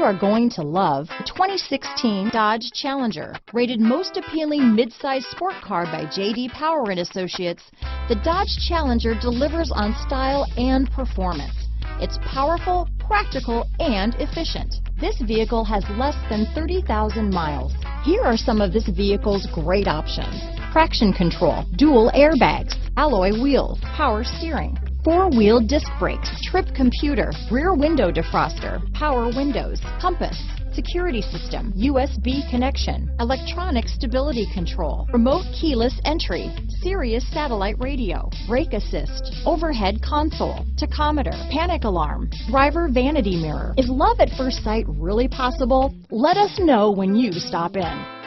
are going to love the 2016 Dodge Challenger. Rated most appealing midsize sport car by J.D. Power and Associates, the Dodge Challenger delivers on style and performance. It's powerful, practical, and efficient. This vehicle has less than 30,000 miles. Here are some of this vehicle's great options: traction control, dual airbags, alloy wheels, power steering, four-wheel disc brakes, trip computer, rear window defroster, power windows, compass, security system, USB connection, electronic stability control, remote keyless entry, Sirius satellite radio, brake assist, overhead console, tachometer, panic alarm, driver vanity mirror. Is love at first sight really possible? Let us know when you stop in.